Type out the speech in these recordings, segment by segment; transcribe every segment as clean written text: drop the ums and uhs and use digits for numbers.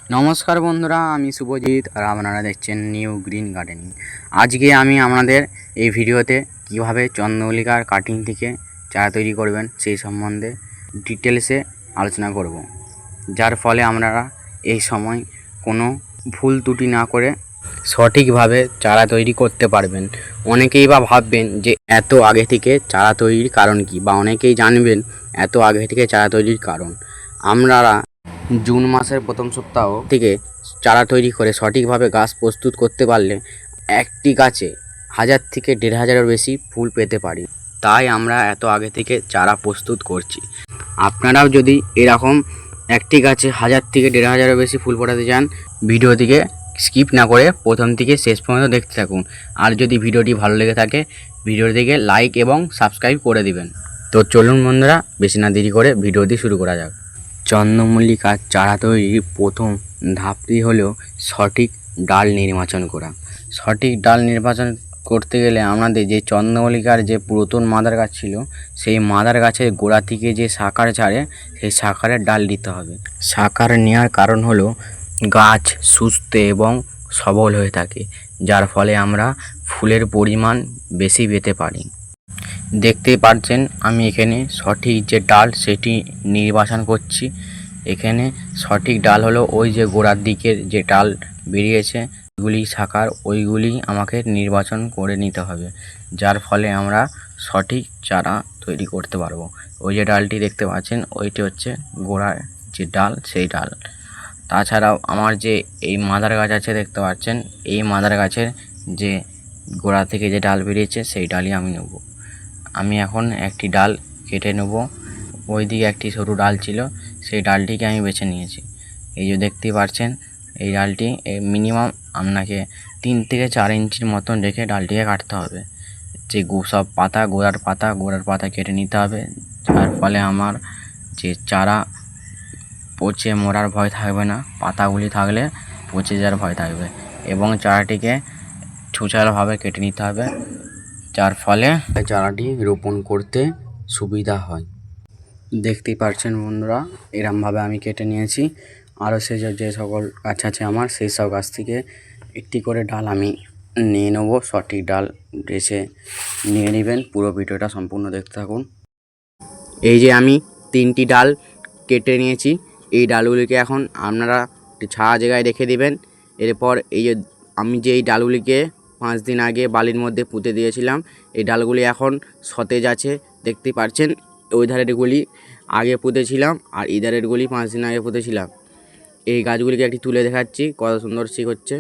নমস্কার বন্ধুরা, আমি শুভজিৎ আর আপনারা দেখছেন নিউ গ্রিন গার্ডেনিং। আজকে আমি আপনাদের এই ভিডিওতে কিভাবে চন্দ্রমল্লিকার কাটিং থেকে চারা তৈরি করবেন সেই সম্বন্ধে ডিটেলসে আলোচনা করব, যার ফলে আপনারা এই সময় কোনো ভুল ত্রুটি না করে সঠিকভাবে চারা তৈরি করতে পারবেন। অনেকেই বা ভাববেন যে এত আগে থেকে চারা তৈরির কারণ কি, বা অনেকেই জানবেন এত আগে থেকে চারা তৈরির কারণ। আপনারা জুন মাসের প্রথম সপ্তাহ থেকে চারা তৈরি করে সঠিকভাবে গাছ প্রস্তুত করতে পারলে একটি গাছে 1000 থেকে 1500-এর বেশি ফুল পেতে পারি। তাই আমরা এত আগে থেকে চারা প্রস্তুত করছি। আপনারাও যদি এরকম একটি গাছে 1000 থেকে 1500-এর বেশি ফুল ফোটাতে চান, ভিডিওটিকে স্কিপ না করে প্রথম থেকে শেষ পর্যন্ত দেখতে থাকুন। আর যদি ভিডিওটি ভালো লেগে থাকে ভিডিওটিকে লাইক এবং সাবস্ক্রাইব করে দিবেন। তো চলুন বন্ধুরা, বেশি না দেরি করে ভিডিওটি শুরু করা যাক। চন্দ্রমল্লিকার চারা তৈরির প্রথম ধাপটি হলো সঠিক ডাল নির্বাচন করা। সঠিক ডাল নির্বাচন করতে গেলে আমাদের যে চন্দ্রমল্লিকার যে পুরাতন মাদার গাছ ছিল, সেই মাদার গাছের গোড়া থেকে যে শাখার ছাড়ে সেই শাখারের ডাল দিতে হবে। শাখার নেওয়ার কারণ হলো গাছ সুস্থ এবং সবল হয়ে থাকে, যার ফলে আমরা ফুলের পরিমাণ বেশি পেতে পারি। দেখতেই পাচ্ছেন আমি এখানে সঠিক যে ডাল সেটি নির্বাচন করছি। এখানে সঠিক ডাল হলো ওই যে গোড়ার দিকের যে ডাল বেরিয়েছে ওইগুলি শাখার, ওইগুলি আমাকে নির্বাচন করে নিতে হবে, যার ফলে আমরা সঠিক চারা তৈরি করতে পারবো। ওই যে ডালটি দেখতে পাচ্ছেন ওইটি হচ্ছে গোড়ার যে ডাল, সেই ডাল। তাছাড়াও আমার যে এই মাদার গাছ আছে দেখতে পাচ্ছেন, এই মাদার গাছের যে গোড়া থেকে যে ডাল বেরিয়েছে সেই ডালই আমি নেব। আমি এখন একটি ডাল কেটে নেব। ওই দিকে একটি সরু ডাল ছিল, সেই ডালটিকে আমি বেছে নিয়েছি। এই যে দেখতেই পাচ্ছেন এই ডালটি মিনিমাম আপনাকে 3 থেকে 4 ইঞ্চির মতন রেখে ডালটিকে কাটতে হবে। যে সব পাতা গোড়ার পাতা কেটে নিতে হবে, যার ফলে আমার যে চারা পচে মরার ভয় থাকবে না, পাতাগুলি থাকলে পচে যাওয়ার ভয় থাকবে। এবং চারাটিকে ছুঁচালোভাবে কেটে নিতে হবে, যার ফলে চারাটি রোপণ করতে সুবিধা হয়। দেখতেই পাচ্ছেন বন্ধুরা, এরমভাবে আমি কেটে নিয়েছি। আরও যে সকল গাছ আছে আমার, সেই সব গাছ থেকে একটি করে ডাল আমি নিয়ে নেবো। সঠিক ডাল বেছে নিয়ে নেবেন। পুরো ভিডিওটা সম্পূর্ণ দেখতে থাকুন। এই যে আমি 3টি ডাল কেটে নিয়েছি। এই ডালগুলিকে এখন আপনারা একটি ছায়া জায়গায় রেখে দেবেন। এরপর এই যে আমি যে এই ডালগুলিকে 5 দিন আগে বালির মধ্যে পুঁতে দিয়েছিলাম, এই ডালগুলি এখন সতেজ আছে। দেখতে পাচ্ছেন ওই ধারেরগুলি আগে পুঁতেছিলাম আর এই ধারেরগুলি 5 দিন আগে পুঁতেছিলাম। এই গাছগুলিকে একটি তুলে দেখাচ্ছি কত সুন্দর শিক হচ্ছে।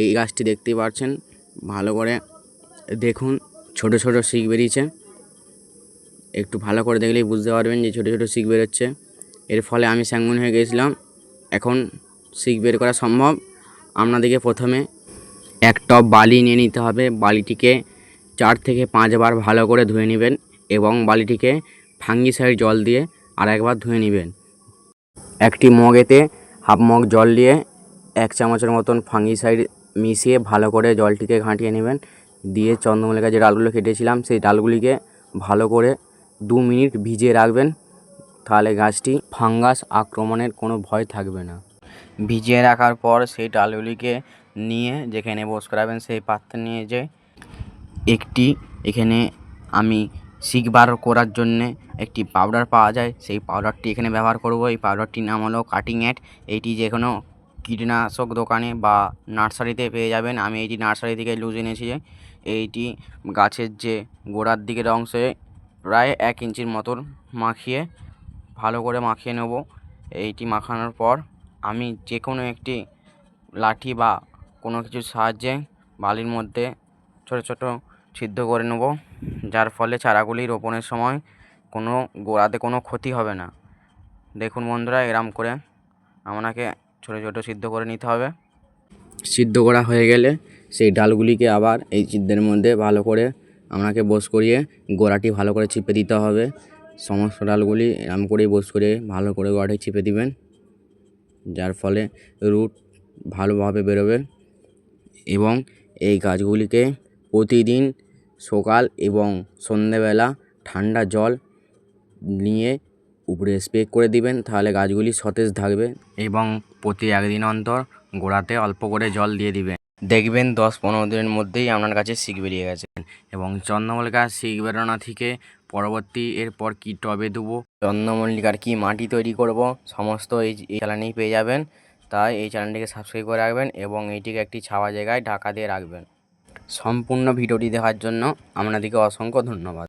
এই গাছটি দেখতেই পাচ্ছেন, ভালো করে দেখুন, ছোট ছোট শিক বেরিয়েছে। একটু ভালো করে দেখলেই বুঝতে পারবেন যে ছোট ছোট শিক বেরোচ্ছে। এর ফলে আমি স্যাঙ্গুন হয়ে গেছিলাম, এখন শিক বের করা সম্ভব। আপনাদেরকে প্রথমে এক টব বালি নিয়ে নিতে হবে। বালিটিকে 4 থেকে 5 বার ভালো করে ধুয়ে নেবেন এবং বালিটিকে ফাঙ্গিসাইড জল দিয়ে আর একবার ধুয়ে নেবেন। একটি মগেতে হাফ মগ জল দিয়ে 1 চামচের মতন ফাঙ্গিসাইড মিশিয়ে ভালো করে জলটিকে ঘাঁটিয়ে নেবেন। দিয়ে চন্দ্রমল্লিকা যে ডালগুলো কেটেছিলাম সেই ডালগুলিকে ভালো করে 2 মিনিট ভিজিয়ে রাখবেন, তাহলে গাছটি ফাঙ্গাস আক্রমণের কোনো ভয় থাকবে না। ভিজিয়ে রাখার পর সেই ডালগুলিকে নিয়ে যেখানে বস করাবেন সেই পাত্রে নিয়ে যে একটি এখানে আমি শিক বার করার জন্যে একটি পাউডার পাওয়া যায়, সেই পাউডারটি এখানে ব্যবহার করব। এই পাউডারটির নাম হলো কাটিং অ্যাড। এইটি যে কোনো কীটনাশক দোকানে বা নার্সারিতে পেয়ে যাবেন। আমি এইটি নার্সারি থেকে লুজ এনেছি। এইটি গাছের যে গোড়ার দিকের অংশে প্রায় 1 ইঞ্চির মতন মাখিয়ে ভালো করে মাখিয়ে নেব। এইটি মাখানোর পর আমি যে কোনো একটি লাঠি বা কোনো কিছুর সাহায্যে বালির মধ্যে ছোট ছোট ছিদ্র করে নেব, যার ফলে চারাগুলি রোপণের সময় কোনো গোড়াতে কোনো ক্ষতি হবে না। দেখুন বন্ধুরা, এরম করে আপনাকে ছোট ছোট ছিদ্র করে নিতে হবে। সিদ্ধ করা হয়ে গেলে সেই ডালগুলিকে আবার এই ছিদ্রের মধ্যে ভালো করে আপনাকে বস করিয়ে গোড়াটি ভালো করে চিপে দিতে হবে। সমস্ত ডালগুলি এরম করেই বস করে ভালো করে গোড়াটি চিপে দিবেন, যার ফলে রুট ভালোভাবে বেরোবে। এবং এই গাছগুলিকে প্রতিদিন সকাল এবং সন্ধ্যেবেলা ঠান্ডা জল নিয়ে উপরে স্প্রে করে দিবেন, তাহলে গাছগুলি সতেজ থাকবে। এবং প্রতি একদিন অন্তর গোড়াতে অল্প করে জল দিয়ে দিবেন। দেখবেন 10-15 দিনের মধ্যেই আপনার কাছে শিক বেরিয়ে গেছে। এবং চন্দ্রমল্লিকার শিক বেরোনো থেকে পরবর্তী এরপর কি টবে দেবো, চন্দ্রমল্লিকার কি মাটি তৈরি করব, সমস্ত এই চ্যানেলেই পেয়ে যাবেন। তাই এই চ্যানেলটিকে সাবস্ক্রাইব করে রাখবেন এবং এইটিকে একটি ছাওয়া জায়গায় ঢাকা দিয়ে রাখবেন। সম্পূর্ণ ভিডিওটি দেখার জন্য আপনাদেরকে অসংখ্য ধন্যবাদ।